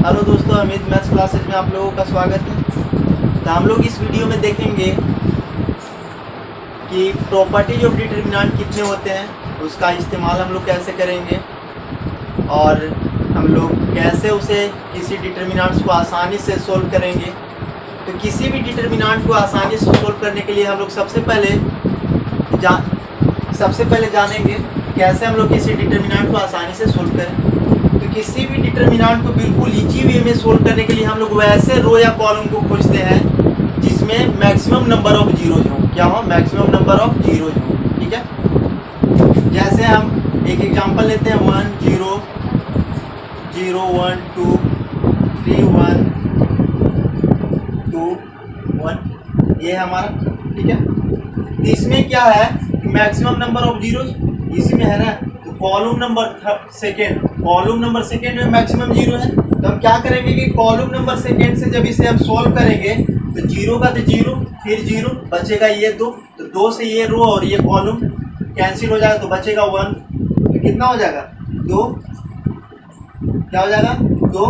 Hello दोस्तों, Amit maths classes में आप लोगों का स्वागत है। तो हम लोग इस वीडियो में देखेंगे कि प्रॉपर्टीज ऑफ डिटरमिनेंट कितने होते हैं, उसका इस्तेमाल हम लोग कैसे करेंगे और हम लोग कैसे उसे किसी डिटरमिनेंट्स को आसानी से सोल्व करेंगे। तो किसी भी डिटरमिनेंट को आसानी से सोल्व करने के लिए हम लोग सबसे पहले जानेंगे कैसे हम लोग किसी डिटरमिनेंट को आसानी से सोल्व करें। तो किसी भी डिटरमिनेंट को बिल्कुल इजी वे में सोल्व करने के लिए हम लोग वैसे रो या कॉलम को खोजते हैं जिसमें मैक्सिमम नंबर ऑफ जीरोज हो। क्या हो? मैक्सिमम नंबर ऑफ जीरोज हो। ठीक है, जैसे हम एक एग्जांपल लेते हैं 1 0 0 1 2 3 1 2 1, ये हमारा। ठीक है, तो इसमें क्या है, मैक्सिमम नंबर ऑफ जीरोज इसमें है ना। तो कॉलम नंबर सेकेंड में मैक्सिमम जीरो है। तो हम क्या करेंगे कि कॉलम नंबर सेकेंड से जब इसे हम सॉल्व करेंगे तो जीरो का तो जीरो, फिर जीरो बचेगा ये दो, तो दो से ये रो और ये कॉलम कैंसिल हो जाएगा तो बचेगा 1। तो कितना हो जाएगा? 2। क्या हो जाएगा? 2।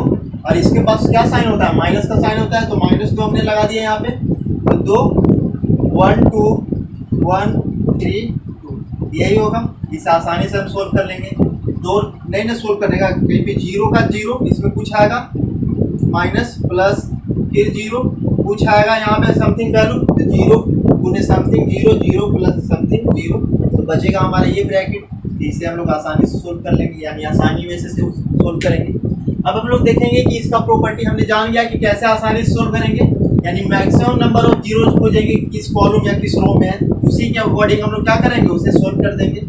और इसके पास क्या साइन होता है? माइनस का साइन होता है, तो -2 हमने लगा दिया यहाँ पे। तो 2 1 2 1 3 2, यही होगा। इसे आसानी से हम सोल्व कर लेंगे। दो नहीं ना सोल्व करने का, कहीं पे जीरो का जीरो इसमें कुछ आएगा, माइनस प्लस फिर जीरो कुछ आएगा यहाँ पे समथिंग वैल्यू, तो जीरो गुने something zero, zero plus something zero, तो बचेगा हमारा ये ब्रैकेट। इसे हम लोग आसानी से सोल्व कर लेंगे, यानी आसानी में से सोल्व करेंगे। अब हम लोग देखेंगे कि इसका प्रॉपर्टी हमने जान लिया कि कैसे आसानी से सोल्व करेंगे, यानी मैक्सिमम नंबर ऑफ जीरो खोजेंगे किस कॉलम या किस रो में है, उसी के अकॉर्डिंग हम लोग क्या करेंगे, उसे सोल्व कर देंगे।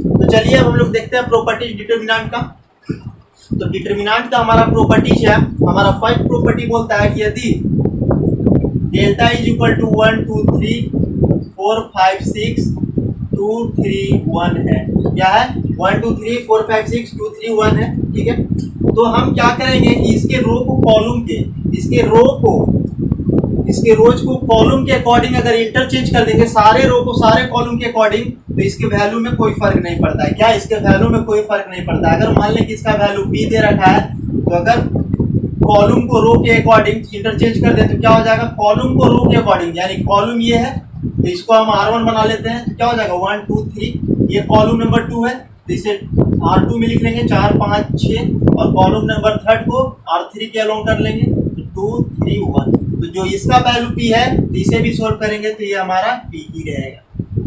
तो चलिए अब हम लोग देखते हैं प्रॉपर्टीज डिटरमिनेंट का। तो डिटरमिनेंट का हमारा प्रॉपर्टीज है, हमारा फर्स्ट प्रॉपर्टी बोलता है कि यदि डेल्टा इज इक्वल टू 1 2 3 4 5 6 2 3 1 है। क्या है? 1 2 3 4 5 6 2 3 1 है। ठीक है, तो हम क्या करेंगे कि इसके रो को कॉलम के, इसके रोज को कॉलम के अकॉर्डिंग अगर इंटरचेंज कर देंगे, सारे रो को सारे कॉलम के अकॉर्डिंग, तो इसके वैल्यू में कोई फर्क नहीं पड़ता है। क्या? इसके वैल्यू में कोई फर्क नहीं पड़ता है। अगर मान लें कि इसका वैल्यू b दे रखा है, तो अगर कॉलम को रो के अकॉर्डिंग इंटरचेंज कर दें तो क्या हो जाएगा, कॉलम को रो के अकॉर्डिंग, यानी कॉलम ये है तो इसको हम R1 बना लेते हैं। तो क्या हो जाएगा 1 2 3, ये कॉलम नंबर 2 है तो इसे R2 में लिख लेंगे 4 5 6, और कॉलम नंबर थर्ड को R3 के अलोंग कर लेंगे 2 3 1। तो जो इसका वैल्यू p है तो इसे भी सोल्व करेंगे तो ये हमारा p ही रहेगा।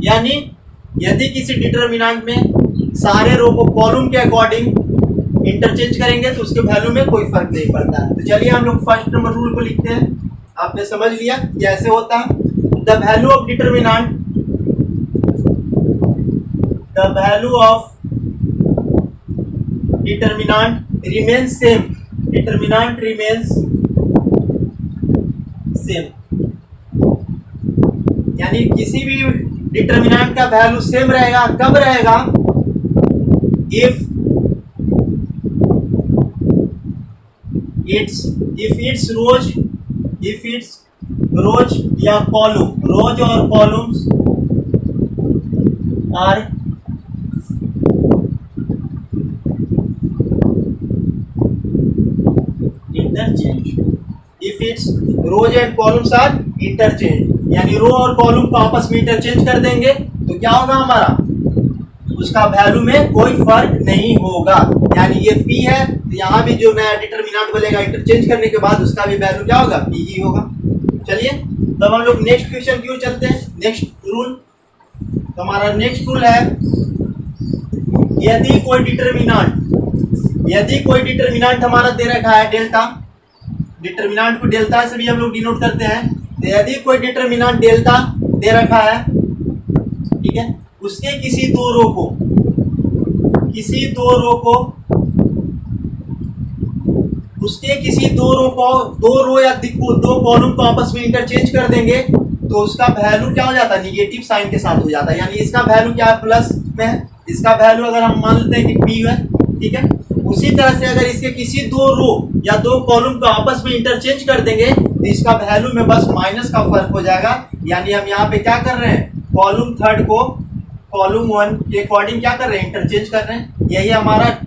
यानी यदि किसी डिटरमिनेंट में सारे रो को कॉलम के अकॉर्डिंग इंटरचेंज करेंगे तो उसके वैल्यू में कोई फर्क नहीं पड़ता है। तो चलिए हम लोग फर्स्ट नंबर रूल को लिखते हैं। आपने समझ लिया कैसे होता है। The value of determinant, the value of determinant remains same, determinant remains same, यानी किसी भी डिटरमिनेंट का वैल्यू सेम रहेगा। कब रहेगा? इफ इट्स रोज या कॉलम, रोज और columns are interchange. If it's rows and columns are interchange, यानी रो और कॉलम को आपस में इंटरचेंज कर देंगे तो क्या होगा हमारा, उसका वैल्यू में कोई फर्क नहीं होगा। यानी ये p है तो यहाँ भी जो नया डिटरमिनेंट बनेगा इंटरचेंज करने के बाद उसका भी वैल्यू क्या होगा, p ही होगा। चलिए तब हम लोग नेक्स्ट क्वेश्चन क्यों चलते हैं, नेक्स्ट रूल। तो हमारा नेक्स्ट रूल है, यदि कोई डिटरमिनेंट हमारा दे रखा है डेल्टा, डिटरमिनेंट को डेल्टा से भी हम लोग डिनोट करते हैं। तो यदि कोई डिटरमिनेंट डेल्टा दे रखा है, ठीक है, उसके किसी दो रो को दो रो या दो कॉलम को आपस में इंटरचेंज कर देंगे तो उसका वैल्यू क्या हो जाता है, निगेटिव साइन के साथ हो जाता है। यानी इसका वैल्यू क्या है, प्लस में है। इसका वैल्यू अगर हम मान लेते हैं कि p है, ठीक है। उसी तरह से अगर इसके किसी दो रो या दो कॉलम को आपस में इंटरचेंज कर देंगे तो इसका वैल्यू में बस माइनस का फर्क हो जाएगा। यानी हम यहाँ पे क्या कर रहे हैं, कॉलम थर्ड को कॉलम 1 के अकॉर्डिंग क्या कर रहे हैं, इंटरचेंज कर रहे हैं। यही हमारा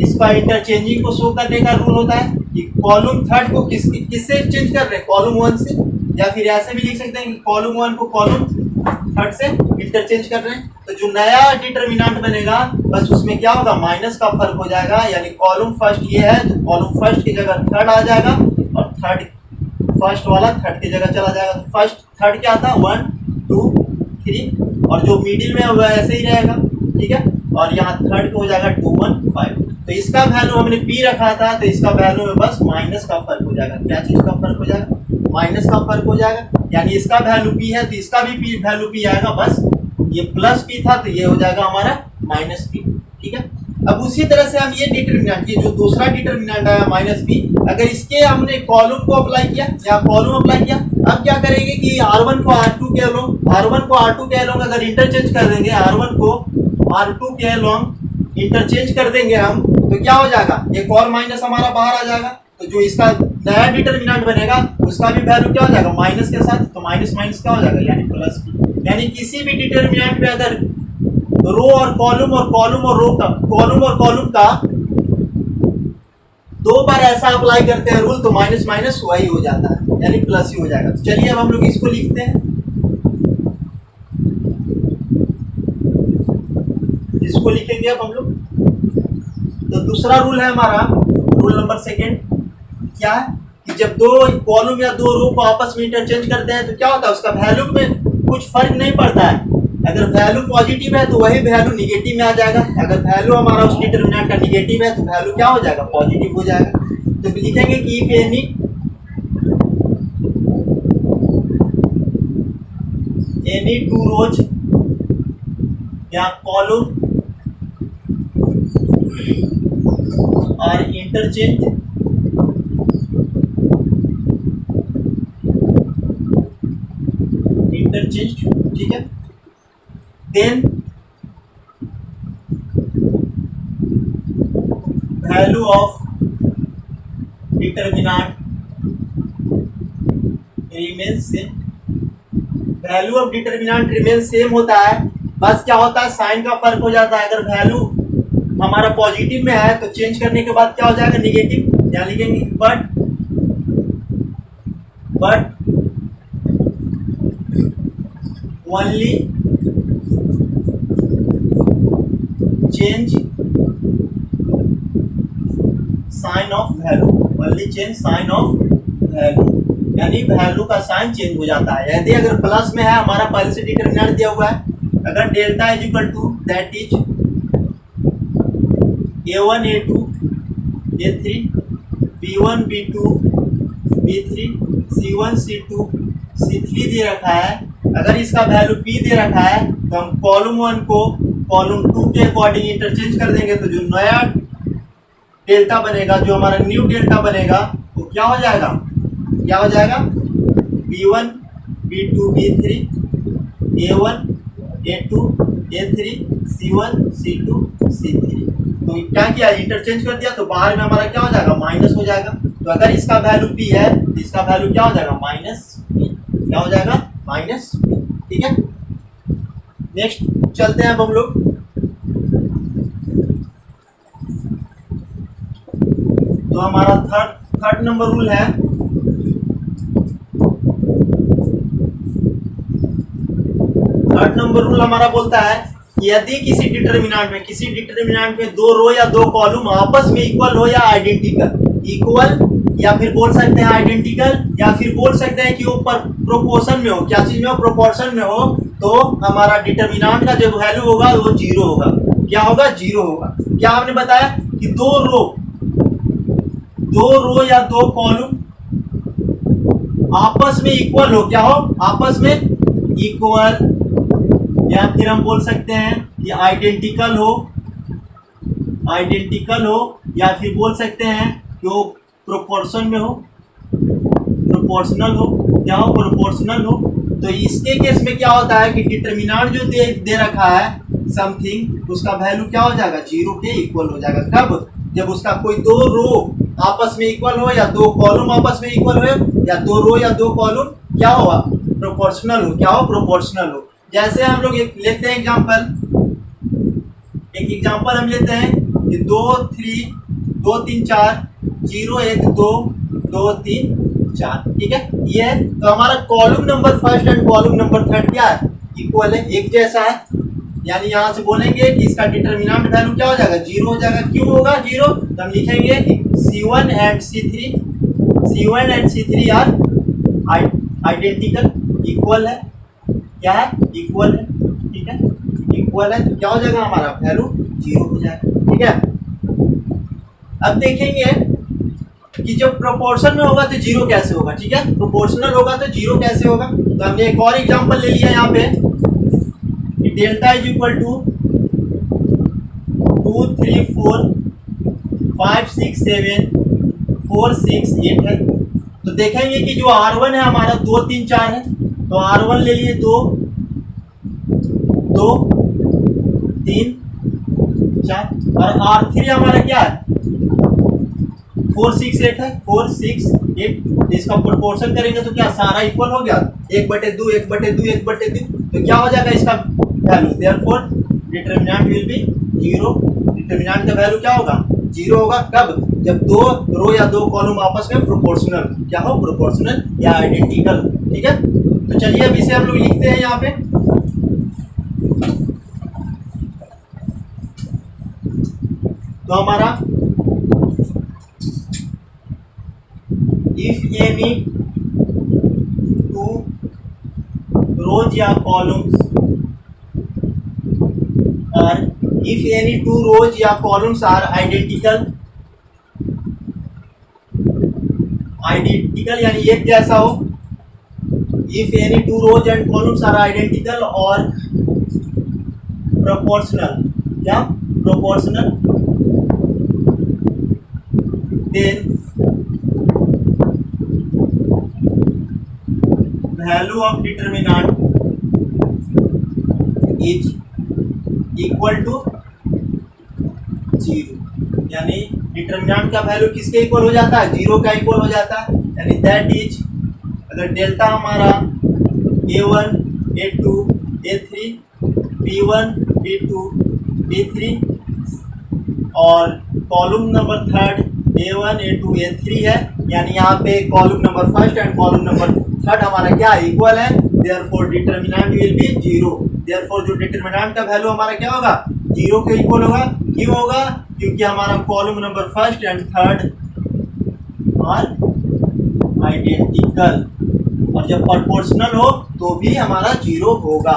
इसका इंटरचेंजिंग को शो करने का रूल होता है। कि कॉलम थर्ड को किससे चेंज कर रहे हैं, कॉलम वन से, या फिर ऐसे भी लिख सकते हैं कि कॉलम वन को कॉलम थर्ड से इंटरचेंज कर रहे हैं। तो जो नया डिटर्मिनेंट बनेगा बस उसमें क्या होगा, माइनस का फर्क हो जाएगा, यानी कॉलम फर्स्ट ये है तो कॉलम फर्स्ट की जगह थर्ड आ जाएगा और थर्ड फर्स्ट वाला थर्ड की जगह चला जाएगा। तो फर्स्ट थर्ड क्या था, 1 2 3, और जो मिडिल में होगा ऐसे ही रहेगा, ठीक है। और यहाँ थर्ड को हो जाएगा 2 1 5। तो इसका वैल्यू हमने पी रखा था तो इसका वैल्यू में बस माइनस का फर्क हो जाएगा। क्या चीज का फर्क हो जाएगा, माइनस का फर्क हो जाएगा, यानी इसका वैल्यू पी है तो इसका भी पी वैल्यू पी आएगा, बस ये प्लस पी था तो ये हो जाएगा हमारा माइनस पी, ठीक है। अब उसी तरह से हम ये डिटर्मिनेंट, ये जो दूसरा डिटर्मिनेंट आया माइनस पी, अगर इसके हमने कॉलम को अप्लाई किया या कॉलम अप्लाई किया, अब क्या करेंगे कि R1 को R2 के अलोंग, R1 को R2 के अलोंग अगर इंटरचेंज कर देंगे, R1 को R2 के अलोंग इंटरचेंज कर देंगे हम, तो क्या हो जाएगा, एक और माइनस हमारा बाहर आ जाएगा। तो जो इसका नया डिटर्मिनेंट बनेगा उसका भी वैल्यू क्या हो जाएगा, माइनस के साथ, तो माइनस माइनस क्या हो जाएगा, यानी प्लस पी। यानी किसी भी डिटर्मिनेंट में अगर रो और कॉलम और कॉलम और रो का, कॉलम और कॉलम का दो बार ऐसा अप्लाई करते हैं रूल, तो माइनस माइनस वही हो जाता है, यानी प्लस ही हो जाएगा। तो चलिए अब हम लोग इसको लिखते हैं, इसको लिखेंगे अब हम लोग। तो दूसरा रूल है हमारा, रूल नंबर सेकेंड, क्या है कि जब दो कॉलम या दो रो को आपस में इंटरचेंज करते हैं तो क्या होता है, उसका वैल्यू में कुछ फर्क नहीं पड़ता है। अगर वैल्यू पॉजिटिव है तो वही वैल्यू निगेटिव में आ जाएगा, अगर वैल्यू हमारा उस डिटर्मिनेंट का निगेटिव है तो वैल्यू क्या हो जाएगा, पॉजिटिव हो जाएगा। तो लिखेंगे कि इफ एनी टू रोज या कॉलम आर इंटरचेंज ठीक है, then value of determinant remain same. Value of determinant remain same होता है, बस क्या होता है, साइन का फर्क हो जाता है। अगर वैल्यू हमारा पॉजिटिव में है तो चेंज करने के बाद क्या हो जाएगा, निगेटिव। यहाँ लिखेंगे but only change sign of value, only change sign of value, यानी वैल्यू का साइन चेंज हो जाता है। यदि अगर प्लस में है, हमारा पहले से डिटर्मिनेंट दिया हुआ है, अगर delta is equal to that is A1 A2 A3 B1 B2 B3 C1 C2 C3 दे रखा है। अगर इसका वैल्यू P दे रखा है तो हम कॉलम 1 को कॉलम 2 के अकॉर्डिंग इंटरचेंज कर देंगे, तो जो नया डेल्टा बनेगा, जो हमारा न्यू डेल्टा बनेगा, वो क्या हो जाएगा, क्या हो जाएगा, B1 B2 B3 A1 A2 A3 C1 C2 C3। तो क्या किया, इंटरचेंज कर दिया, तो बाहर में हमारा क्या हो जाएगा, माइनस हो जाएगा। तो अगर इसका वैल्यू P है तो इसका वैल्यू क्या हो जाएगा, माइनस P, क्या हो जाएगा, माइनस P, ठीक है। नेक्स्ट चलते हैं अब हम लोग, तो हमारा थर्ड नंबर रूल है, थर्ड नंबर रूल हमारा बोलता है कि यदि किसी डिटर्मिनेंट में दो रो या दो कॉलम आपस में इक्वल हो या आइडेंटिकल, इक्वल या फिर बोल सकते हैं आइडेंटिकल, या फिर बोल सकते हैं कि वो प्रोपोर्शन में हो, क्या चीज में हो, प्रोपोर्शन में हो, तो हमारा डिटर्मिनेंट का जो वैल्यू होगा वो जीरो होगा। क्या होगा, जीरो होगा। क्या आपने बताया कि दो रो या दो कॉलम आपस में इक्वल हो, क्या हो, आपस में इक्वल, या फिर हम बोल सकते हैं कि आइडेंटिकल हो, या फिर बोल सकते हैं कि वो प्रोपोर्शन में हो, प्रोपोर्शनल हो, क्या हो, प्रोपोर्शनल हो। तो इसके केस में क्या होता है कि डिटर्मिनेंट जो दे रखा है समथिंग, उसका वैल्यू क्या हो जाएगा, जीरो के इक्वल हो जाएगा। कब, जब उसका कोई दो रो आपस में इक्वल हो या दो कॉलम आपस में इक्वल हो, या दो रो या दो कॉलम क्या होगा, प्रोपोर्शनल हो, क्या हो, प्रोपोर्शनल हो। जैसे हम लोग एक लेते हैं एग्जांपल हम लेते हैं कि 2 3 4 0 1 2 2 3 4, ठीक है। ये है तो हमारा column number first and column number third क्या है, इक्वल है, एक जैसा है। यानी यहाँ से बोलेंगे कि इसका डिटरमिनेंट वैल्यू क्या हो जाएगा, 0 हो जाएगा। क्यों होगा 0, तो हम लिखेंगे कि C1 and C3 are identical, equal है। क्या है, इक्वल है, ठीक है, इक्वल है। तो क्या हो जाएगा, हमारा वैल्यू 0 हो जाएगा, ठीक है। अब देखेंगे कि जब प्रोपोर्शन में होगा तो 0 कैसे होगा, ठीक है। प्रोपोर्शनल होगा तो 0 कैसे होगा, तो हमने एक और एग्जांपल ले लिया यहाँ पे, डेल्टा इज इक्वल टू 2 3 4 5 6 7 4 6 8 है। तो देखेंगे कि जो R1 है हमारा 2 3 4 है, तो R1 ले लिए 2 2 3 4, और R3 हमारा क्या है 4 6 8 है, 4 6 8। इसका प्रोपोर्शन करेंगे तो क्या सारा इक्वल हो गया, 1/2 1/2 1/2, तो क्या हो जाएगा इसका value, therefore determinant will be 0। Determinant का वैल्यू क्या होगा, 0 होगा। कब, जब 2 रो या 2 कॉलम आपस में प्रोपोर्शनल क्या हो, प्रोपोर्शनल या आइडेंटिकल, ठीक है। तो चलिए अब इसे हम लोग लिखते हैं यहाँ पे। तो हमारा इफ एनी 2 रोज या columns are, if any 2 rows या कॉलम्स आर आइडेंटिकल यानी एक जैसा हो, if any 2 rows and columns are identical और प्रोपोर्शनल, क्या proportional, then value of determinant is equal to 0। यानी डिटरमिनेंट का वैल्यू किसके इक्वल हो जाता है, 0 का इक्वल हो जाता है। यानी दैट इज, अगर डेल्टा हमारा A1 A2 A3 B1 B2 B3 और column number third A1 A2 A3 है, यानी यहाँ पे column number first and column number third हमारा क्या इक्वल है, therefore determinant will be 0। Therefore जो डिटरमिनेंट का वैल्यू हमारा क्या होगा, 0 के इक्वल होगा। क्यों होगा, क्योंकि हमारा column number first and third are identical, और जब प्रोपोर्शनल हो तो भी हमारा 0 होगा।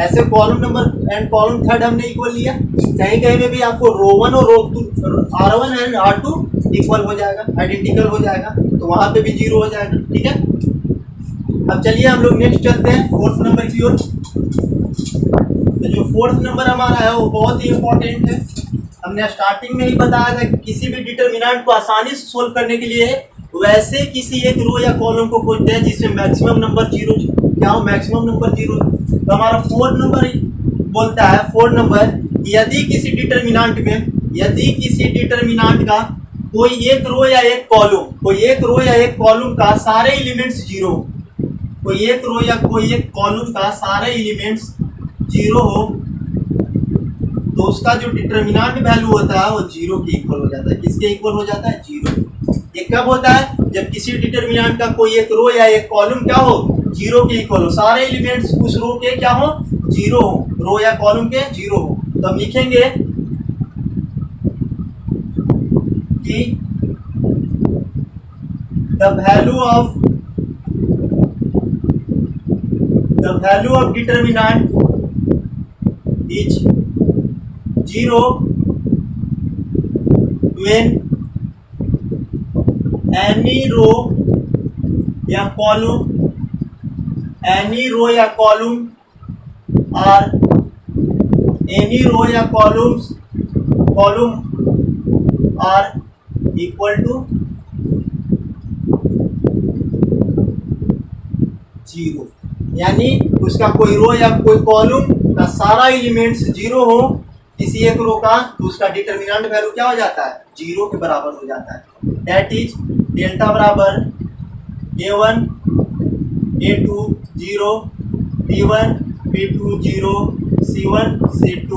ऐसे column number and column third हमने इक्वल लिया, कहीं कहीं में भी आपको रो1 और रो2 R1 एंड R2 इक्वल हो जाएगा, आइडेंटिकल हो जाएगा, तो वहां पे भी 0 हो जाएगा, ठीक है। अब चलिए हम लोग नेक्स्ट चलते हैं फोर्थ नंबर की ओर। तो जो फोर्थ नंबर हमारा है वो बहुत ही इंपॉर्टेंट है। हमने स्टार्टिंग में ही बताया था कि किसी भी डिटरमिनेंट को आसानी से सोल्व करने के लिए वैसे किसी एक रो या कॉलम को खोजते हैं जिसमें मैक्सिमम नंबर 0 क्या हो, मैक्सिमम नंबर 0। तो हमारा फोर्थ नंबर बोलता है, फोर्थ नंबर, यदि किसी डिटरमिनेंट का कोई एक रो या एक कॉलम का सारे एलिमेंट्स 0, कोई एक रो या कोई एक कॉलम का सारे एलिमेंट्स 0 हो, तो उसका जो डिटरमिनेंट वैल्यू होता है वो 0 के इक्वल हो जाता है। किसके इक्वल हो जाता है, 0। ये कब होता है, जब किसी डिटरमिनेंट का कोई एक रो या एक कॉलम क्या हो, 0 के इक्वल हो, सारे एलिमेंट्स उस रो के क्या हो, 0 हो, रो या कॉलम के 0 हो। तो हम लिखेंगे कि the value of determinant is 0 when any row या column are equal to 0। यानी उसका कोई रो या कोई कॉलम का सारा एलिमेंट्स 0 हो किसी एक रो का, तो उसका डिटरमिनेंट वैल्यू क्या हो जाता है, 0 के बराबर हो जाता है। दैट इज डेल्टा बराबर A1 A2 0 B1 B2 0 C1 C2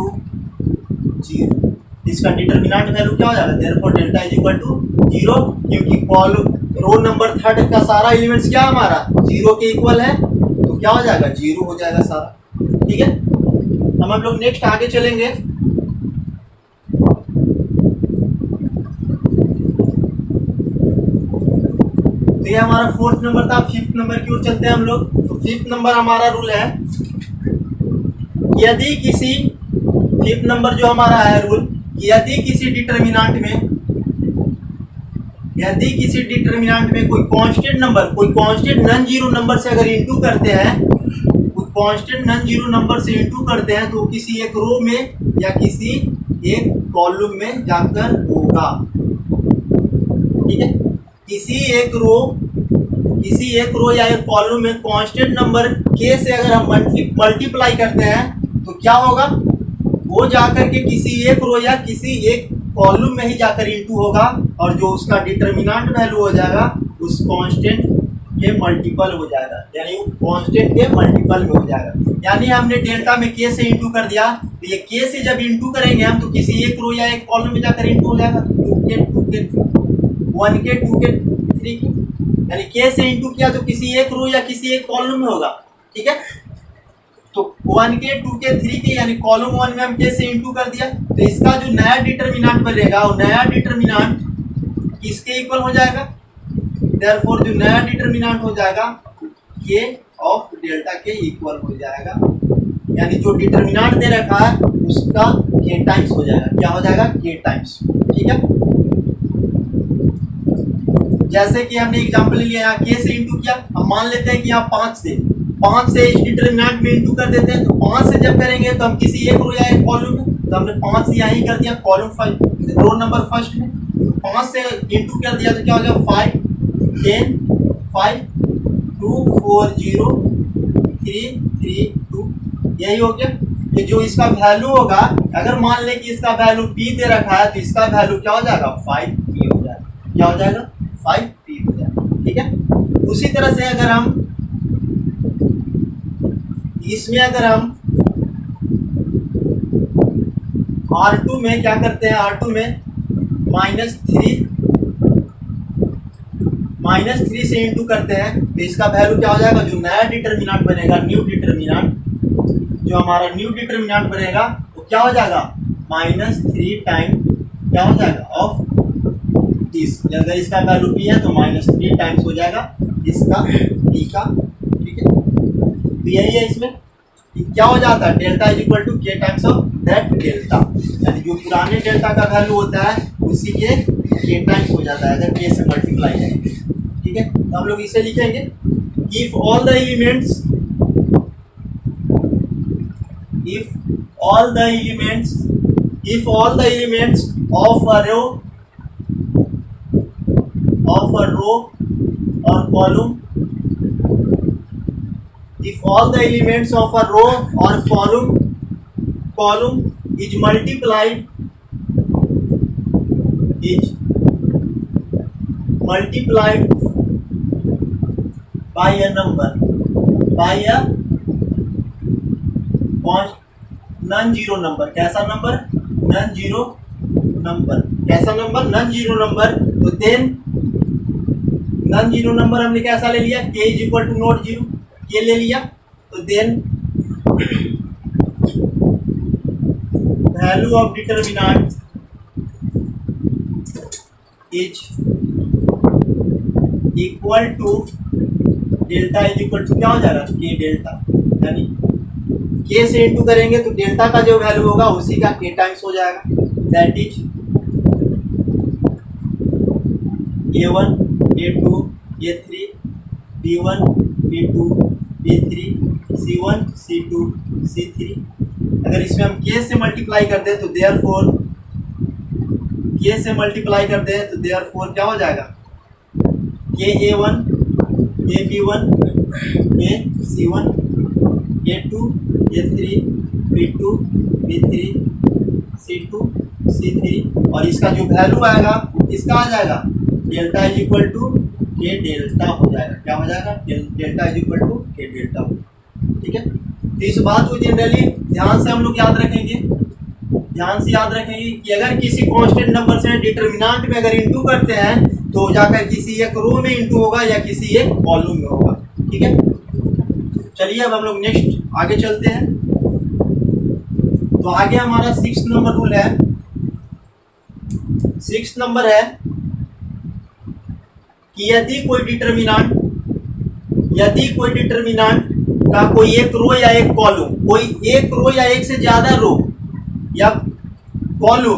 0। इसका डिटरमिनेंट वैल्यू क्या हो जाएगा, therefore delta is equal to 0, क्योंकि कॉलम रो नंबर थर्ड का सारा एलिमेंट्स क्या हमारा 0 के इक्वल है, तो क्या हो जाएगा 0 हो जाएगा सारा। ठीक है, हम लोग नेक्स्ट आगे चलेंगे। तो ये हमारा फोर्थ नंबर था। फिफ्थ नंबर की ओर चलते हैं हम लोग। तो फिफ्थ नंबर हमारा रूल है, यदि किसी, फिफ्थ नंबर जो हमारा है रूल, यदि किसी डिटरमिनेंट में कोई कांस्टेंट नंबर, कोई कांस्टेंट नॉन जीरो नंबर से अगर इंटू करते हैं, कोई कांस्टेंट नॉन जीरो नंबर से इंटू करते हैं, तो किसी एक रो में या किसी एक कॉलम में जाकर होगा। ठीक है, किसी एक रो या एक कॉलम में कांस्टेंट नंबर के से अगर हम मल्टीप्लाई करते हैं तो क्या होगा, वो जाकर के किसी एक रो या किसी एक कॉलम में ही जाकर इंटू होगा, और जो उसका डिटरमिनेंट वैल्यू हो जाएगा उस कांस्टेंट के मल्टीपल हो जाएगा, यानी कांस्टेंट के मल्टीपल में हो जाएगा। यानी हमने डेल्टा में के से इंटू कर दिया, तो ये के से जब इंटू करेंगे हम, तो किसी एक रो या एक कॉलम में जाकर इंटू हो जाएगा, 2 के 1 के 2 के 3 के, यानी के से इंटू किया तो किसी एक रो या किसी एक कॉलम में होगा। ठीक है, तो 1 के 2 के 3 के, यानी कॉलम 1 में हम के से इंटू कर दिया, तो इसका जो नया डिटरमिनेंट बनेगा वो नया डिटरमिनेंट किसके इक्वल हो जाएगा, देयरफॉर जो नया डिटरमिनेंट हो जाएगा के ऑफ डेल्टा के इक्वल हो जाएगा, यानी जो डिटरमिनेंट दे रखा है उसका के टाइम्स हो जाएगा। क्या हो जाएगा, के टाइम्स। ठीक है, जैसे कि हमने एग्जांपल लिया, यहाँ के से इंटू किया, हम मान लेते हैं कि यहाँ 5 से इस डिटरमिनेंट में इंटू कर देते हैं, तो 5 से जब करेंगे तो हम किसी एक रो या एक कॉलम में, तो हमने 5 से यहीं कर दिया, कॉलम 5 रो नंबर फर्स्ट में, 5 से इंटू कर दिया तो क्या हो गया 5 10 5 2 4 0 3 3 2, यही हो गया। ये जो इसका वैल्यू होगा, अगर मान लें कि इसका वैल्यू p दे रखा है, तो इसका वैल्यू क्या हो जाएगा 5p हो जाएगा। क्या हो जाएगा 5p हो जाएगा। ठीक है, उसी तरह से अगर हम इसमें R2 में क्या करते हैं, R2 में -3 से इंटू करते हैं, तो इसका वैल्यू क्या हो जाएगा, जो नया डिटरमिनेंट बनेगा, न्यू डिटरमिनेंट, जो हमारा न्यू डिटरमिनेंट बनेगा वो क्या हो जाएगा -3 टाइम क्या हो जाएगा ऑफ दिस। अगर इसका वैल्यू p है तो -3 टाइम्स हो जाएगा इसका p का। ठीक है, तो यही है इसमें क्या हो जाता है, डेल्टा इज इक्वल टू के टाइम्स ऑफ दैट डेल्टा, यानी जो पुराने डेल्टा का वैल्यू होता है उसी के टाइम्स हो जाता है अगर के से मल्टीप्लाई करेंगे। ठीक है, तो हम लोग इसे लिखेंगे, if all the elements of a row or column, if all the elements of a row or column is multiplied by a number, by a non zero number. कैसा नंबर, नॉन जीरो नंबर। कैसा number, non zero number. तो then non zero number हमने कैसा ले लिया, k is equal to not zero, k ले लिया। तो then value of determinant is equal to delta is equal to क्या हो जाएगा, के डेल्टा, यानी के से इंटू करेंगे तो डेल्टा का जो वैल्यू होगा उसी का के टाइम्स हो जाएगा। That is A1 A2 A3 B1 B2 B3 C1 C2 C3। अगर इसमें हम के से मल्टीप्लाई कर दें तो देयरफॉर के से मल्टीप्लाई कर दें तो देयरफॉर क्या हो जाएगा, के A1 के B1 के C1 A2 A3 B2 B3 C2 C3, और इसका जो वैल्यू आएगा इसका आ जाएगा डेल्टा इज इक्वल टू के डेल्टा हो जाएगा। क्या हो जाएगा, डेल्टा इज इक्वल टू के डेल्टा। ठीक है, तो इस बात को जनरली ध्यान से हम लोग याद रखेंगे ध्यान से याद रखेंगे कि अगर किसी कांस्टेंट नंबर से डिटरमिनेंट में अगर इंटू करते हैं तो जाकर किसी एक रो में इंटू होगा या किसी एक कॉलम में होगा। ठीक है, चलिए अब हम लोग नेक्स्ट आगे चलते हैं। तो आगे हमारा 6 नंबर रूल है। 6 नंबर है कि यदि कोई डिटरमिनेंट का कोई एक रो या एक कॉलम, कोई एक रो या एक से ज्यादा रो या कॉलम,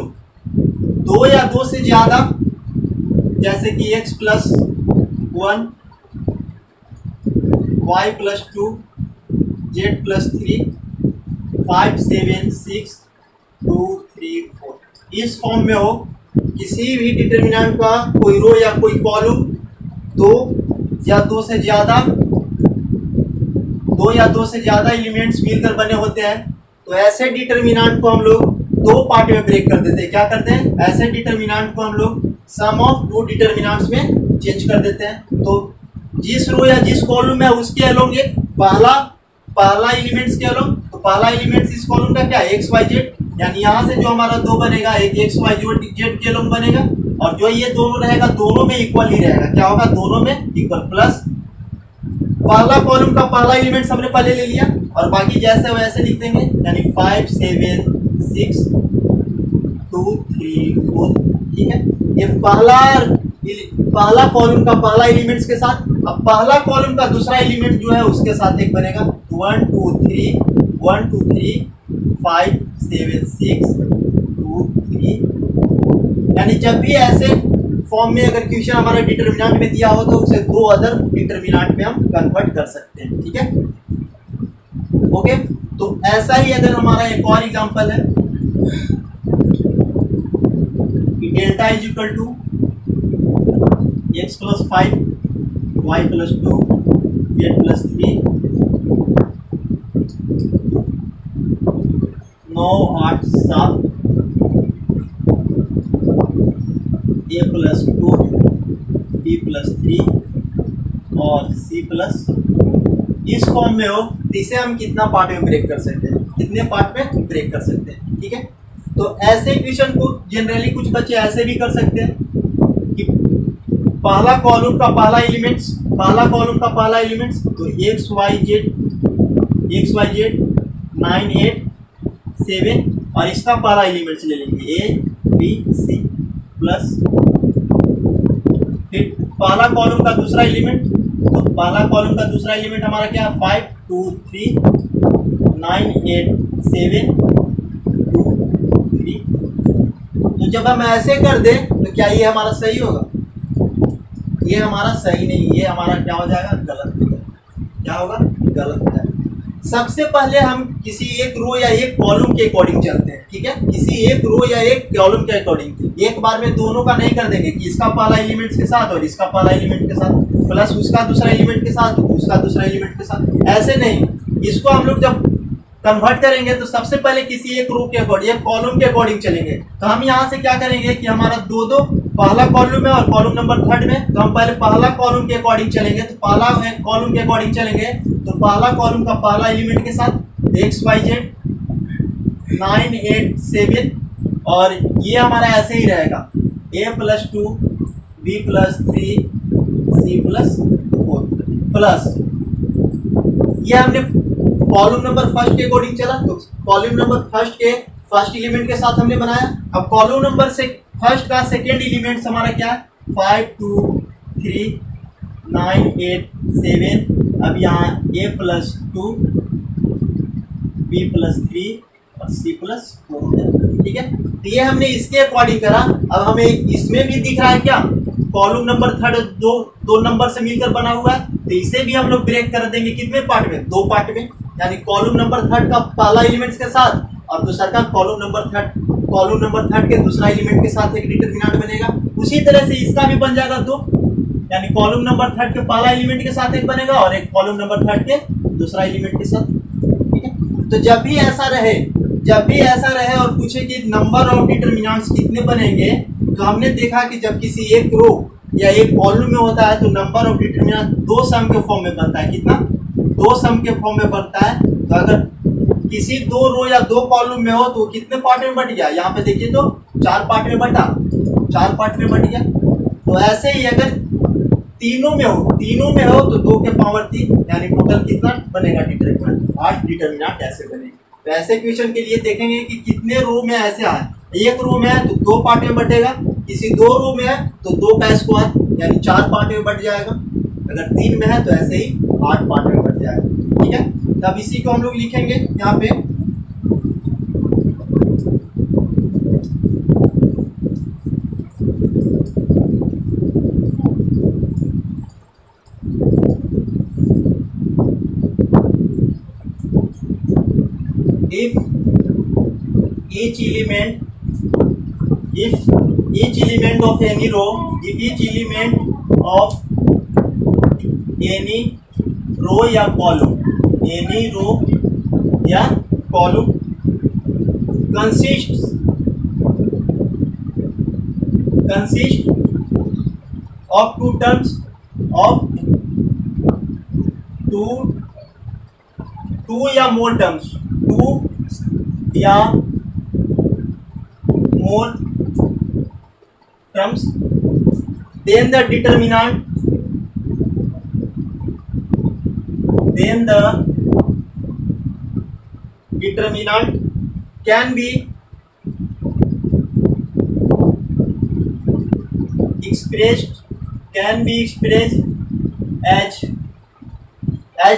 दो या दो से ज्यादा, जैसे कि x + 1 y + 2 z + 3 5 7 6 2 3 4 इस फॉर्म में हो, किसी भी डिटरमिनेंट का कोई रो या कोई कॉलम दो या दो से ज्यादा एलिमेंट्स मिलकर बने होते हैं, तो ऐसे डिटरमिनेंट को हम लोग दो पार्ट में ब्रेक कर देते हैं। क्या करते हैं? ऐसे डिटरमिनेंट को हम लोग सम ऑफ टू डिटरमिनेंट्स में चेंज कर देते हैं। तो जिस रो या जिस कॉलम है उसके अलोंग एक पहला एलिमेंट्स के अलोंग, तो पहला एलिमेंट्स इस कॉलम का क्या है? x y z, यानी यहाँ से जो हमारा दो बनेगा एक x y z के अलोंग बनेगा, और जो ये दोनों रहेगा दोनों में इक्वल ही रहेगा। क्या होगा? दोनों में इक्वल, प्लस पहला कॉलम का पहला एलिमेंट्स हमने पहले ले लिया और बाकी जैसे वैसे लिख देंगे, यानी 5 7 6 2 3 4। ठीक है, ये पहला कॉलम का पहला एलिमेंट्स के साथ, अब पहला कॉलम का दूसरा एलिमेंट जो है उसके साथ एक बनेगा 1 2 3 1 2 3 5 7 6 2 3। यानी जब भी ऐसे फॉर्म में अगर क्वेश्चन हमारा डिटरमिनेंट में दिया हो तो उसे दो अदर डिटरमिनेंट में हम कन्वर्ट कर सकते हैं। ठीक है, ओके। तो ऐसा ही अगर हमारा एक और एग्जांपल है कि delta is equal to x + 5 y + 2 z + 3 9 8 7 a + 2 b + 3 और c + इस फॉर्म में हो, तो इसे हम कितना पार्ट में ब्रेक कर सकते हैं? कितने पार्ट में ब्रेक कर सकते हैं? ठीक है, तो ऐसे क्वेश्चन को जनरली कुछ बच्चे ऐसे भी कर सकते हैं कि पहला कॉलम का पहला एलिमेंट्स तो x y z 9 8 7 और इसका पहला एलिमेंट्स ले लेंगे a b c प्लस, फिर पहला कॉलम का दूसरा एलिमेंट, तो पहला कॉलम का दूसरा एलिमेंट हमारा क्या? 5 2 3 9 8 7 2 3। तो जब हम ऐसे कर दें तो क्या ये हमारा सही होगा? ये हमारा सही नहीं, ये हमारा क्या हो जाएगा? गलत हो जाएगा। क्या होगा? गलत हो जाएगा। सबसे पहले हम किसी एक रो या एक कॉलम के अकॉर्डिंग चलते हैं। ठीक है, किसी एक रो या एक कॉलम के अकॉर्डिंग एक बार में दोनों का नहीं कर देंगे कि इसका पहला एलिमेंट्स के साथ और इसका पहला एलिमेंट के साथ प्लस उसका दूसरा एलिमेंट के साथ उसका दूसरा एलिमेंट के साथ, ऐसे नहीं। इसको हम लोग जब कन्वर्ट करेंगे तो सबसे पहले किसी एक रो के अकॉर्डिंग, एक कॉलम के अकॉर्डिंग चलेंगे। तो हम यहाँ से क्या करेंगे कि हमारा दो पहला कॉलम है और कॉलम नंबर 3 में, तो हम पहले पहला कॉलम के अकॉर्डिंग चलेंगे। तो पहला कॉलम के अकॉर्डिंग चलेंगे तो पहला कॉलम का पहला एलिमेंट के साथ x y z 9 8 7 और ये हमारा ऐसे ही रहेगा a + 2 b + 3 c + 4 प्लस, ये हमने कॉलम नंबर फर्स्ट के अकॉर्डिंग चला, तो कॉलम नंबर फर्स्ट के फर्स्ट एलिमेंट के साथ हमने बनाया। अब कॉलम नंबर से फर्स्ट का सेकेंड एलिमेंट हमारा क्या है? 5 2 3 9 8 7। अब यहाँ a + 2 b + 3 और c + 4। ठीक है, तो ये हमने इसके अकॉर्डिंग करा। अब हमें इसमें भी दिख रहा है क्या? कॉलम नंबर 3 दो नंबर से मिलकर बना हुआ है, तो इसे भी हम लोग ब्रेक कर देंगे कितने पार्ट में? दो पार्ट में। यानी कॉलम नंबर 3 का पहला एलिमेंट्स के साथ और दूसरा का कॉलम नंबर 3 के दूसरा एलिमेंट के साथ एक डिटरमिनेंट बनेगा। उसी तरह से इसका भी बन जाएगा दो, यानी कॉलम नंबर 3 के पहला एलिमेंट के साथ एक बनेगा और एक कॉलम नंबर 3 के दूसरा एलिमेंट के साथ। ठीक है, तो जब भी ऐसा रहे और पूछे कि नंबर ऑफ डिटरमिनेंट्स कितने बनेंगे, तो हमने देखा कि जब किसी एक रो या एक कॉलम में होता है तो नंबर ऑफ डिटरमिनेंट दो सम के फॉर्म में बनता है। कितना? दो सम के फॉर्म में बनता है। तो अगर किसी दो रो या दो कॉलम में हो तो कितने पार्ट में बट गया, यहाँ पे देखिए तो 4 पार्ट में बटा, 4 पार्ट में बट गया। तो ऐसे ही अगर तीनों में हो तो 2 के पावर 3 यानी टोटल कितना बनेगा डिटरमिनेंट, 8 डिटरमिनेंट ऐसे बनेगा। तो ऐसे क्वेश्चन के लिए देखेंगे कि कितने रो में ऐसे आए, एक रो में है तो 2 पार्ट में बटेगा, किसी 2 रो में है तो 2 का स्क्वायर यानी 4 पार्ट में बट जाएगा, अगर 3 में है तो ऐसे ही 8 पार्ट में बट जाएगा। ठीक है, तब इसी को हम लोग लिखेंगे यहाँ पे if each element of any row, if each element of any row या column consists of two terms of two या more terms, two या more terms, then the determinant can be expressed as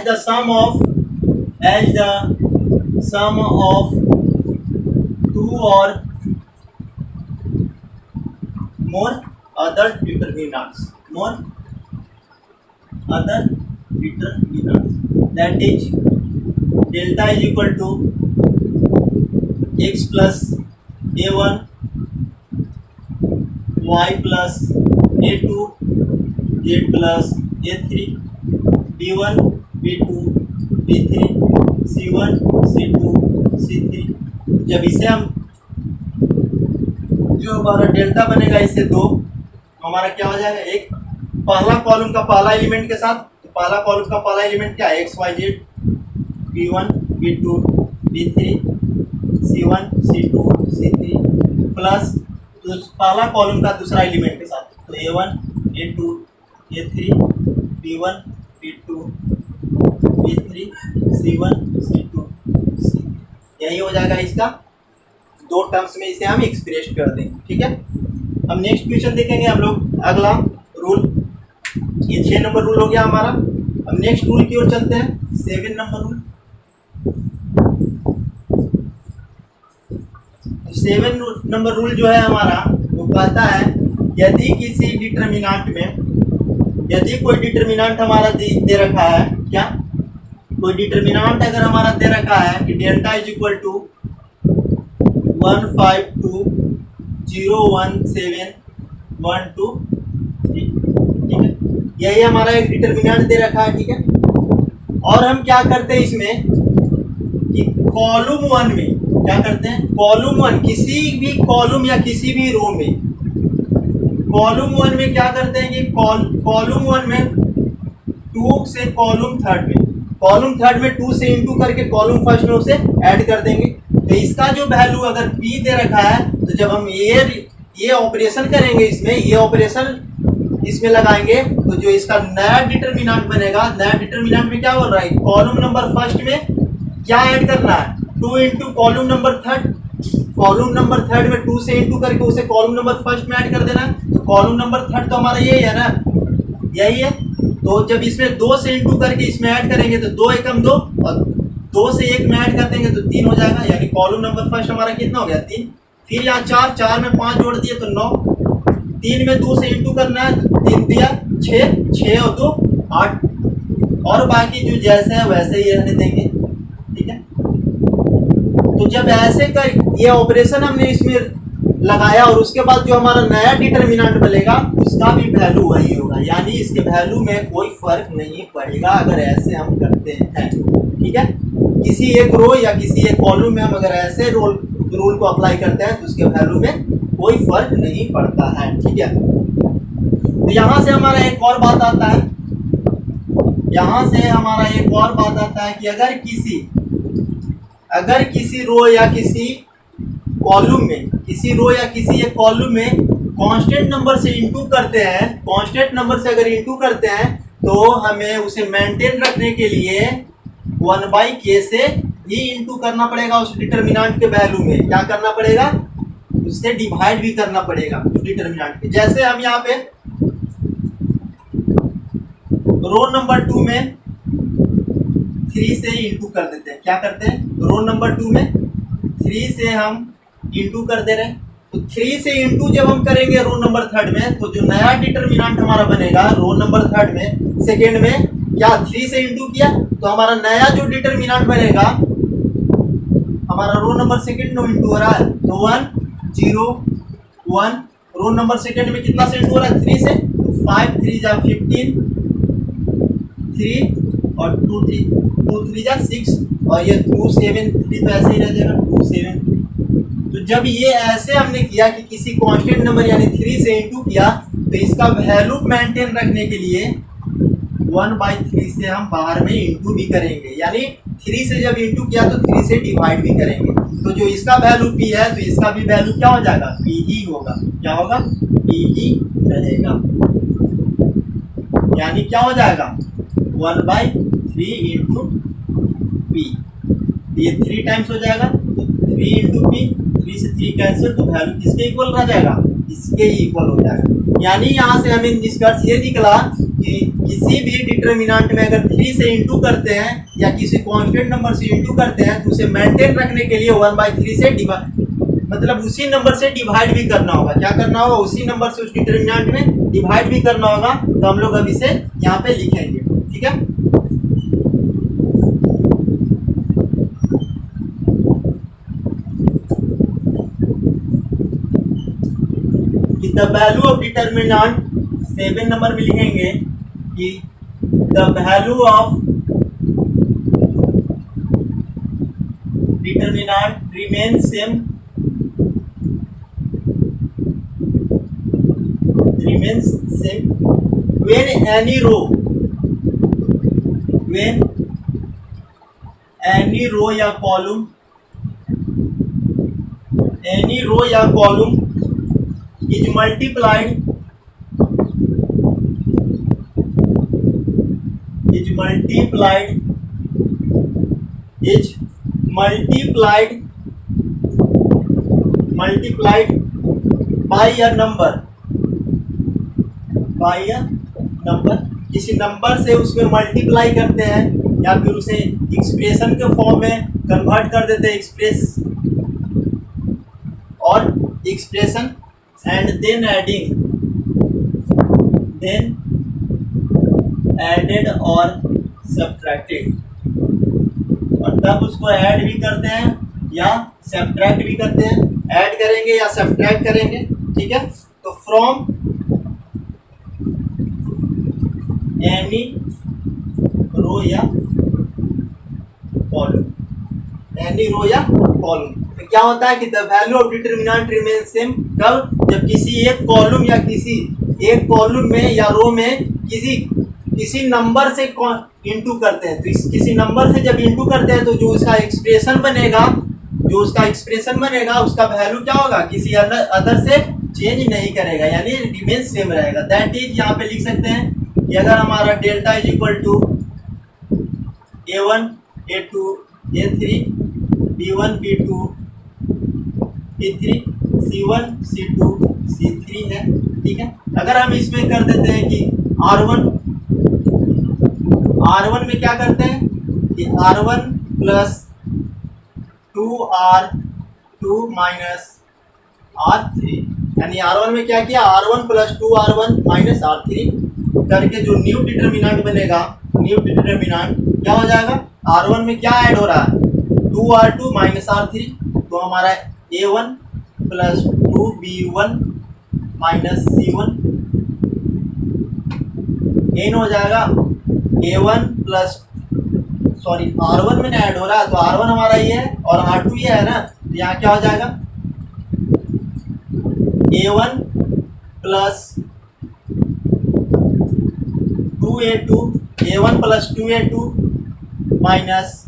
the sum of two or more other determinants, that is delta is equal to x plus a1 y plus a2 z plus a3 b1 b2 b3 c1 c2 c3। जब इसे हम जो हमारा delta बनेगा इससे 2 हमारा क्या हो जाएगा, एक पहला कॉलम का पहला एलिमेंट के साथ, तो पहला कॉलम का पहला एलिमेंट क्या है, x Y Z, b1 b2 b3 c1 c2 c3 plus तो पहला कॉलम का दूसरा एलिमेंट के साथ, तो a1 a2 a3 b1 b2 b3 c1 c2 c3, यही हो जाएगा इसका 2 टर्म्स में इसे हम एक्सप्रेस कर देंगे। ठीक है, अब नेक्स्ट क्वेश्चन देखेंगे हम लोग। अगला रूल, ये 6 नंबर रूल हो गया हमारा। अब नेक्स्ट रूल की ओर चलते हैं, 7 नंबर रूल। 7 नंबर रूल जो है हमारा वो कहता है यदि किसी डिटरमिनेंट में, यदि कोई डिटरमिनेंट हमारा दे रखा है, क्या कोई डिटरमिनेंट अगर हमारा दे रखा है कि डेल्टा इज इक्वल टू 1520171 ठीक है, यही हमारा एक डिटरमिनेंट दे रखा है। ठीक है, और हम क्या करते हैं इसमें कि कॉलम 1 में क्या करते हैं, कॉलम 1 किसी भी कॉलम या किसी भी रो में, कॉलम 1 में क्या करते हैं कि कॉलम 1 में 2 से कॉलम 3 में, कॉलम 3 में 2 से इंटू करके कॉलम फर्स्ट में उसे ऐड कर देंगे। तो इसका जो वैल्यू अगर p दे रखा है तो जब हम ये ऑपरेशन करेंगे, इसमें ये ऑपरेशन इसमें लगाएंगे तो जो इसका नया डिटरमिनेंट बनेगा, नया डिटरमिनेंट में क्या बोल रहा है, कॉलम नंबर फर्स्ट में क्या ऐड करना है, 2 into column number 3, column number 3 में 2 से इंटू करके उसे कॉलम नंबर फर्स्ट में ऐड कर देना है। तो कॉलम नंबर 3 तो हमारा यही है ना, यही है। तो जब इसमें 2 से इंटू करके इसमें ऐड करेंगे तो 2 एकम 2 और 2 से 1 में ऐड कर देंगे तो 3 हो जाएगा, यानी कॉलम नंबर फर्स्ट हमारा कितना हो गया 3। फिर यहाँ 4 में 5 जोड़ दिए तो 9, 3 में 2 से इंटू करना है तो 3 दिया 6 और 2 8, और बाकी जो जैसे है वैसे ही रहने देंगे। ठीक है, तो जब ऐसे कर ये ऑपरेशन हमने इसमें लगाया और उसके बाद जो हमारा नया डिटरमिनेंट बनेगा उसका भी वैल्यू वही होगा, यानी इसके वैल्यू में कोई फर्क नहीं पड़ेगा अगर ऐसे हम करते हैं। ठीक है, किसी एक रो या किसी एक कॉलम में हम अगर ऐसे रूल को अप्लाई करते हैं तो उसके वैल्यू में कोई फर्क नहीं पड़ता है। ठीक है, तो यहाँ से हमारा एक और बात आता है, यहाँ से हमारा एक और बात आता है कि अगर अगर किसी रो या किसी कॉलम में, किसी रो या किसी एक कॉलम में कांस्टेंट नंबर से इंटू करते हैं, कांस्टेंट नंबर से अगर इंटू करते हैं तो हमें उसे मेंटेन रखने के लिए 1/k से ही इंटू करना पड़ेगा। उस डिटर्मिनेंट के वैल्यू में क्या करना पड़ेगा, उससे डिवाइड भी करना पड़ेगा उस डिटर्मिनेंट पे। जैसे हम यहाँ पे रो नंबर 2 में 3 से इंटू कर देते हैं। क्या करते हैं, रो नंबर 2 में 3 से हम इंटू कर दे रहे हैं। तो 3 से इंटू जब हम करेंगे रो नंबर 3 में, तो जो नया डिटर्मिनेंट हमारा बनेगा रो नंबर 3 में, सेकेंड में क्या 3 से इंटू किया तो हमारा नया जो डिटर्मिनेंट बनेगा, हमारा रो नंबर सेकेंड में इंटू हो रहा है तो 1 0 1। रो नंबर सेकेंड में कितना से इंटू हो रहा है, 3 से, तो 5 3 जा 15, 3 और 2 3 जा 6 और ये 2 7 3 तो ऐसे ही रह जाएगा 2 7 3। तो जब ये ऐसे हमने किया कि किसी कांस्टेंट नंबर यानी 3 से इंटू किया, तो इसका वैल्यू मेंटेन रखने के लिए 1/3 से हम बाहर में इंटू भी करेंगे, यानी 3 से जब इंटू किया तो 3 से डिवाइड भी करेंगे। तो जो इसका वैल्यू p है तो इसका भी वैल्यू क्या हो जाएगा, p ही होगा। क्या होगा, p ही रहेगा, यानी क्या हो जाएगा 1/3 इंटू p। ये 3 टाइम्स हो जाएगा तो 3 इंटू p, 3 से 3 कैंसिल, तो वैल्यू किसके इक्वल रह जाएगा, इसके ही इक्वल हो जाएगा। यानी यहाँ से हमें निष्कर्ष ये निकला कि किसी भी डिटर्मिनेंट में अगर 3 से इंटू करते हैं या किसी कांस्टेंट नंबर से इंटू करते हैं तो उसे मेंटेन रखने के लिए 1/3 से डिवाइड, मतलब उसी नंबर से डिवाइड भी करना होगा। क्या करना होगा, उसी नंबर से उस डिटर्मिनेंट में डिवाइड भी करना होगा। तो हम लोग अब इसे यहाँ पे लिखेंगे, ठीक है। The value of determinant 7 number में लिखेंगे कि the value of determinant remains same when any row या column is multiplied by a number, किसी नंबर से उसमें मल्टीप्लाई करते हैं या फिर उसे एक्सप्रेशन के फॉर्म में कन्वर्ट कर देते हैं, expression and then added or subtracted, और तब उसको ऐड भी करते हैं या सब्ट्रैक्ट भी करते हैं। ऐड करेंगे या सब्ट्रैक्ट करेंगे, ठीक है। तो फ्रॉम एनी रो या कॉलम, तो क्या होता है कि the value of determinant remain same, कब, जब किसी एक कॉलम या किसी एक कॉलम में या रो में किसी नंबर से इंटू करते हैं। तो किसी नंबर से जब इंटू करते हैं तो जो उसका एक्सप्रेशन बनेगा उसका वैल्यू क्या होगा, किसी अदर से चेंज नहीं करेगा, यानी रिमेन सेम रहेगा। दैट इज, यहाँ पे लिख सकते हैं कि अगर हमारा delta is equal to A1 A2 A3 B1 B2 B3 C1 C2 C3 है, ठीक है। अगर हम इसमें कर देते हैं कि R1 में क्या करते हैं कि R1 plus 2R2 minus R3, यानी R1 में क्या किया, R1 plus 2R1 minus R3 करके जो न्यू डिटर्मिनेंट बनेगा, न्यू डिटर्मिनेंट क्या हो जाएगा, R1 में क्या ऐड हो रहा है 2R2 माइनस R3, तो हमारा A1 plus 2B1 minus C1 N हो जाएगा। A1 प्लस R1 में ऐड हो रहा है तो R1 हमारा ये है और R2 ये है ना, तो यहाँ क्या हो जाएगा A1 plus 2A2 A1 plus 2A2 minus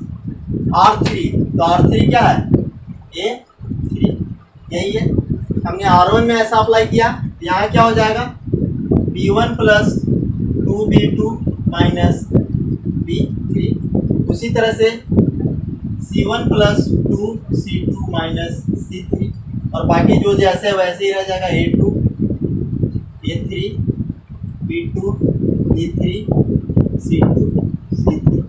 R3, तो R3 क्या है, A3, यही है। हमने R1 में ऐसा अप्लाई किया, तो यहाँ क्या हो जाएगा, B1 plus 2B2 minus B3। उसी तरह से C1 plus 2C2 minus C3, और बाकी जो जैसे वैसे ही रह जाएगा, A2 A3 B2 B3 C2 C3।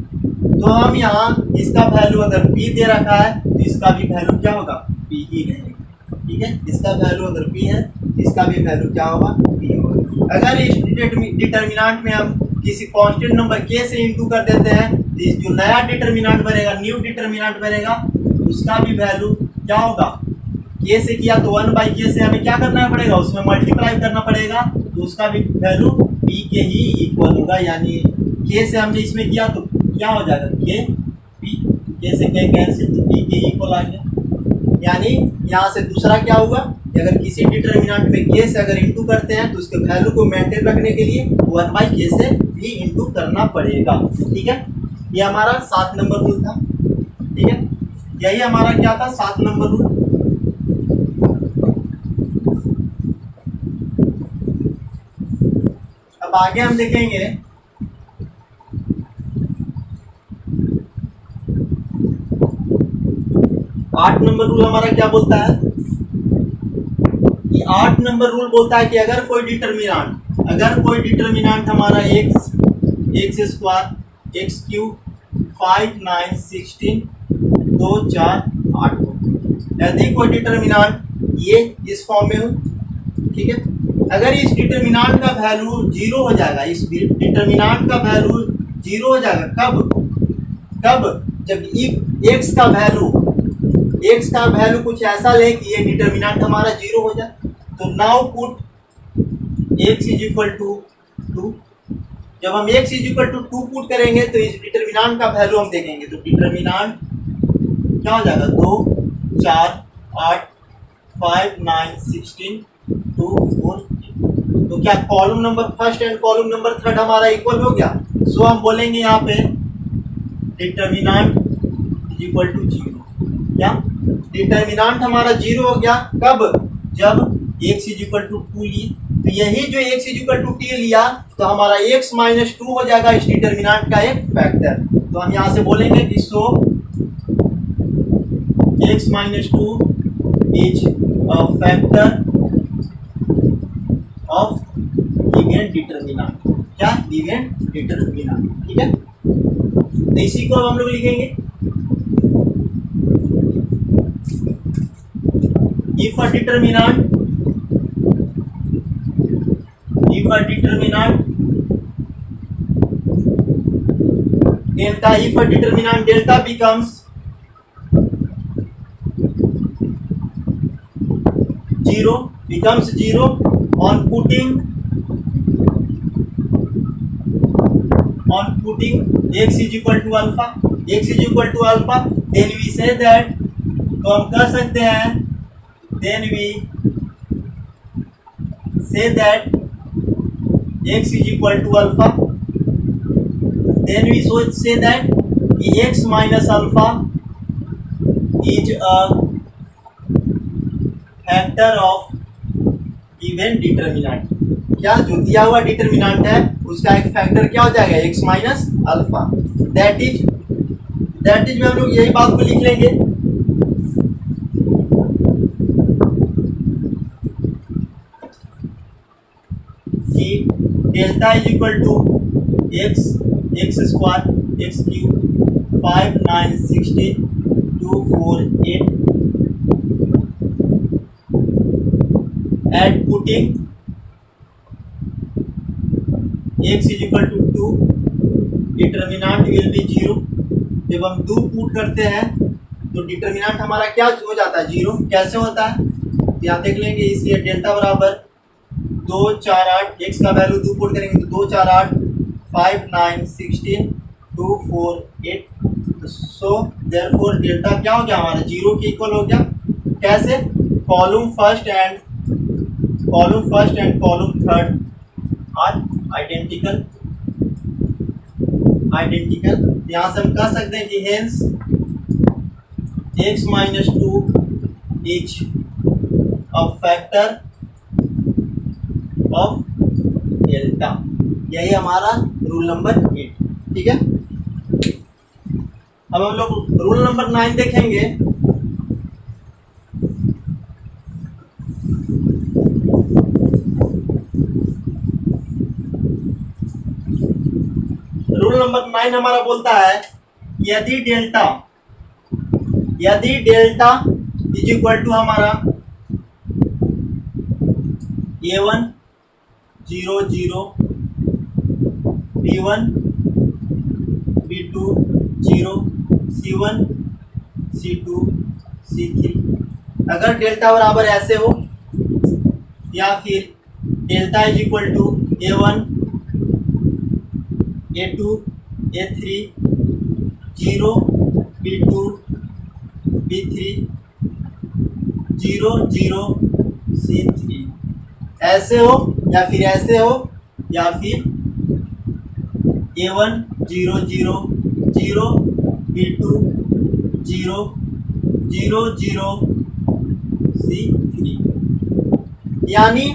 तो हम यहाँ इसका वैल्यू अगर P दे रखा है तो इसका भी वैल्यू क्या होगा, P ही रहेगा। ठीक है, इसका वैल्यू अगर P है, इसका भी वैल्यू क्या होगा, P होगा। अगर इस डिटर्मिनेंट में हम किसी कांस्टेंट नंबर K से इंटू कर देते हैं, तो इस जो नया डिटर्मिनेंट बनेगा, न्यू डिटर्मिनेंट बनेगा, उसका भी वैल्यू क्या होगा, K से किया तो 1/K से हमें क्या करना पड़ेगा, उसमें मल्टीप्लाई करना पड़ेगा, तो उसका भी वैल्यू P के ही इक्वल होगा। यानी K से हमने इसमें किया तो क्या हो जाएगा, K से K कैंसिल, तो P के इक्वल आ गया। यानी यहाँ से दूसरा क्या होगा कि अगर किसी डिटर्मिनेंट में K से अगर इंटू करते हैं तो उसके वैल्यू को मेंटेन रखने के लिए 1/K से भी इंटू करना पड़ेगा। ठीक है, ये हमारा 7 नंबर रूल था। ठीक है, यही हमारा क्या था, 7 नंबर रूल। अब आगे हम देखेंगे 8 नंबर रूल हमारा क्या बोलता है। ये 8 नंबर रूल बोलता है कि अगर कोई डिटर्मिनेंट हमारा x स्क्वायर x क्यूब 5 9 16 2 4 8 हो, यदि कोई डिटर्मिनेंट ये इस फॉर्म में हो, ठीक है, अगर इस डिटर्मिनेंट का वैल्यू 0 हो जाएगा, इस डिटर्मिनेंट का वैल्यू 0 हो जाएगा, कब जब x का वैल्यू कुछ ऐसा ले कि ये डिटर्मिनेंट हमारा 0 हो जाए। तो now put x is equal to 2। जब हम x is equal to 2 put करेंगे तो इस डिटर्मिनेंट का वैल्यू हम देखेंगे, तो डिटर्मिनेंट क्या हो जाएगा, 2 4 8 5 9 16 2 4 8। तो क्या column number first and column number third हमारा इक्वल हो गया। सो हम बोलेंगे यहाँ पे डिटर्मिनेंट इज इक्वल टू 0। क्या डिटर्मिनेंट हमारा 0 हो गया, कब, जब x इज इक्वल टू 2 लिए। तो यही जो x इज इक्वल टू 2 लिया तो हमारा x माइनस 2 हो जाएगा इस डिटर्मिनेंट का एक फैक्टर। तो हम यहाँ से बोलेंगे कि सो x minus 2 is a factor of given determinant. क्या, गिवन डिटर्मिनेंट। ठीक है, तो इसी को हम लोग लिखेंगे, if a determinant delta becomes 0 on putting x is equal to alpha, then we say that, तो हम कह सकते हैं, then we say that x is equal to alpha, then we say that x minus alpha is a factor of given determinant। क्या, जो दिया हुआ determinant है उसका एक फैक्टर क्या हो जाएगा, x minus alpha. That is में हम लोग यही बात को लिख लेंगे कि delta is equal to x square x cube 5 9 16 2 4 8 at putting x is equal to 2, determinant will be 0। जब हम 2 पुट करते हैं तो डिटर्मिनेंट हमारा क्या हो जाता है, 0। कैसे होता है, यहाँ देख लेंगे, इसलिए डेल्टा बराबर 2 4 8, x का वैल्यू 2 पुट करेंगे तो 2 4 8 5 9 16 2 4 8। सो देयरफॉर डेल्टा क्या हो गया हमारा, 0 के इक्वल हो गया। कैसे, column first and column third are identical. यहाँ से हम कह सकते हैं कि hence x minus 2 is a factor of delta. यही हमारा रूल नंबर 8। ठीक है, अब हम लोग रूल नंबर 9 देखेंगे। रूल नंबर 9 हमारा बोलता है यदि डेल्टा इज इक्वल टू हमारा A1 0 0 B1 B2 0 C1 C2 C3, अगर डेल्टा बराबर ऐसे हो या फिर delta is equal to A1 A2 A3 0 B2 B3 0 0 C3, ऐसे हो या फिर ऐसे हो या फिर A1 0 0 0 B2 0 0 0 C3, यानी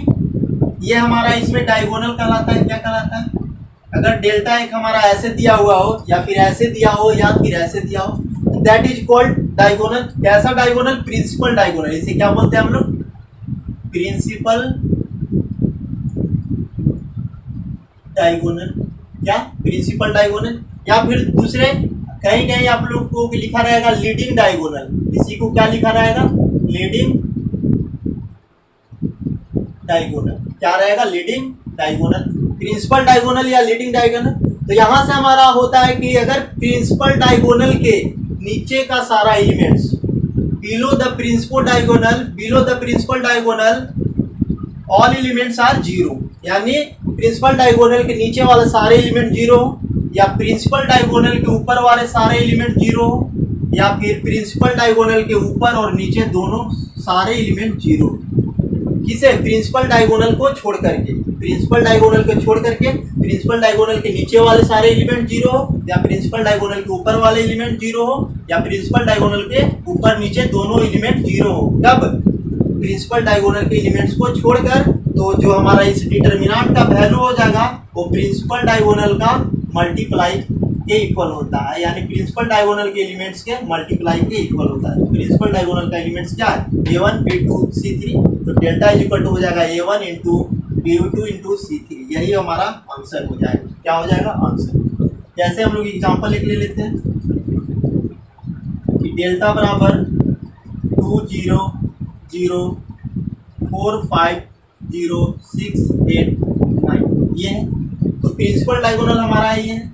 ये हमारा इसमें डायगोनल कहलाता है। क्या कहलाता है? अगर डेल्टा एक हमारा ऐसे दिया हुआ हो या फिर ऐसे दिया हो या फिर ऐसे दिया हो, दैट इज कॉल्ड डायगोनल। कैसा डायगोनल? Principal diagonal. इसे क्या बोलते हैं हम लोग? Principal diagonal. क्या? Principal diagonal. या फिर दूसरे कहीं कहीं आप लोग को लिखा रहेगा लीडिंग डायगोनल। इसी को क्या लिखा रहेगा? Leading diagonal. क्या रहेगा? Leading diagonal. प्रिंसिपल डायगोनल या लीडिंग डायगोनल। तो यहां से हमारा होता है कि अगर प्रिंसिपल डायगोनल के नीचे का सारा elements below the principal diagonal all elements are zero, यानी प्रिंसिपल डायगोनल के नीचे वाले सारे एलिमेंट जीरो हो, या प्रिंसिपल डायगोनल के ऊपर वाले सारे एलिमेंट जीरो हो, या फिर प्रिंसिपल डायगोनल के ऊपर और नीचे दोनों सारे एलिमेंट जीरो। किसे? प्रिंसिपल डायगोनल को छोड़ करके। प्रिंसिपल डायगोनल को छोड़ करके प्रिंसिपल डायगोनल के नीचे वाले सारे एलिमेंट जीरो हो, या प्रिंसिपल डायगोनल के ऊपर वाले एलिमेंट जीरो हो, या प्रिंसिपल डायगोनल के ऊपर नीचे दोनों एलिमेंट जीरो हो। कब? प्रिंसिपल डायगोनल के एलिमेंट्स को छोड़कर। तो जो हमारा इस डिटर्मिनेंट का वैल्यू हो जाएगा वो प्रिंसिपल डायगोनल का मल्टीप्लाई के इक्वल होता है, यानी प्रिंसिपल डायगोनल के एलिमेंट्स के मल्टीप्लाई के इक्वल होता है। तो प्रिंसिपल डायगोनल का एलिमेंट्स क्या है? A1 B2 C3। तो डेल्टा इज इक्वल टू हो जाएगा A1 into B2 into C3। यही हमारा आंसर हो जाएगा। क्या हो जाएगा? आंसर। जैसे हम लोग एग्जाम्पल एक ले लेते हैं कि डेल्टा बराबर 2 0 0 4 5 0 6 8 9, ये है। तो प्रिंसिपल डायगोनल हमारा ये है,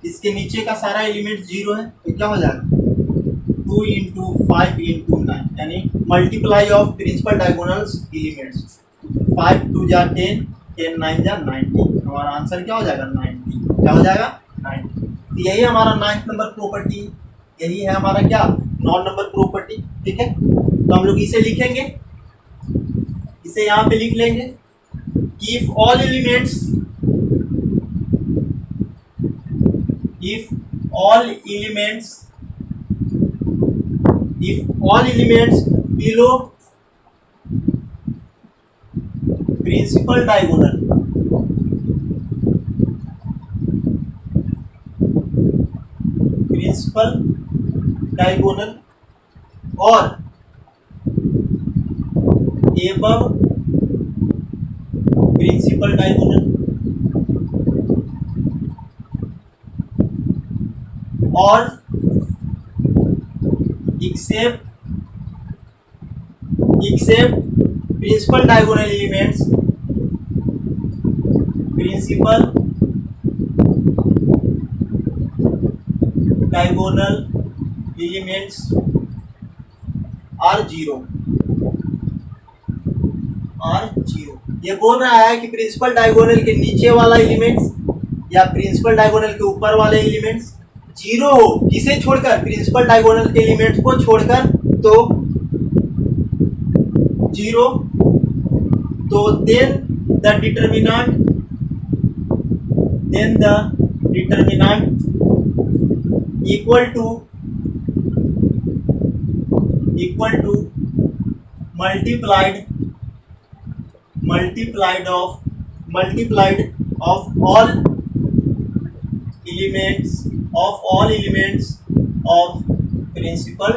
इसके नीचे का सारा एलिमेंट जीरो है। तो क्या हो जाएगा? 2 इंटू 5 इंटू 9, यानी multiply of principal diagonals elements. 5 2 जा 10, 10 9 जा 90। हमारा आंसर क्या हो जाएगा? 90। क्या हो जाएगा? 90। तो यही हमारा 9th नंबर प्रॉपर्टी, यही है हमारा क्या? 9 नंबर प्रॉपर्टी। ठीक है, तो हम लोग इसे लिखेंगे, इसे यहाँ पे लिख लेंगे कि if all elements below principal diagonal और above प्रिंसिपल डायगोनल और except principal diagonal elements, principal diagonal elements are zero. ये बोल रहा है कि प्रिंसिपल डायगोनल के नीचे वाला एलिमेंट्स या प्रिंसिपल डायगोनल के ऊपर वाले एलिमेंट्स जीरो हो। किसे छोड़कर? प्रिंसिपल डायगोनल के एलिमेंट्स को छोड़कर। तो जीरो, तो then the determinant equal to equal to multiplied of all elements of principal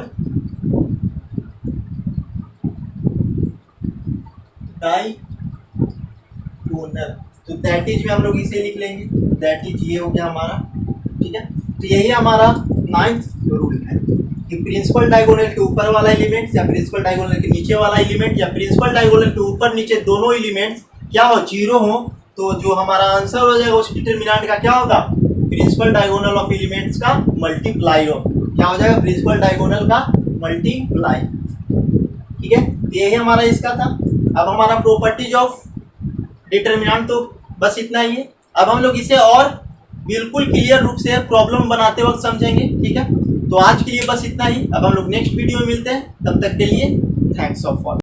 diagonal. तो दैट इज में हम लोग इसे लिख लेंगे, दैट इज ये हो गया हमारा, ठीक है। तो यही हमारा 9th रूल है कि प्रिंसिपल डायगोनल के ऊपर वाला एलिमेंट या प्रिंसिपल डायगोनल के नीचे वाला एलिमेंट या प्रिंसिपल डायगोनल के ऊपर नीचे दोनों एलिमेंट्स क्या हो, जीरो हो, तो जो हमारा आंसर हो जाएगा उस डिटरमिनेंट का क्या होगा, प्रिंसिपल डायगोनल ऑफ एलिमेंट्स का मल्टीप्लाई हो, क्या हो जाएगा, प्रिंसिपल डायगोनल का मल्टीप्लाई। ठीक है, तो यही हमारा इसका था। अब हमारा प्रॉपर्टीज ऑफ डिटरमिनेंट तो बस इतना ही है। अब हम लोग इसे और बिल्कुल क्लियर रूप से प्रॉब्लम बनाते वक्त समझेंगे। ठीक है, तो आज के लिए बस इतना ही। अब हम लोग नेक्स्ट वीडियो में मिलते हैं, तब तक के लिए थैंक्स ऑफ ऑल।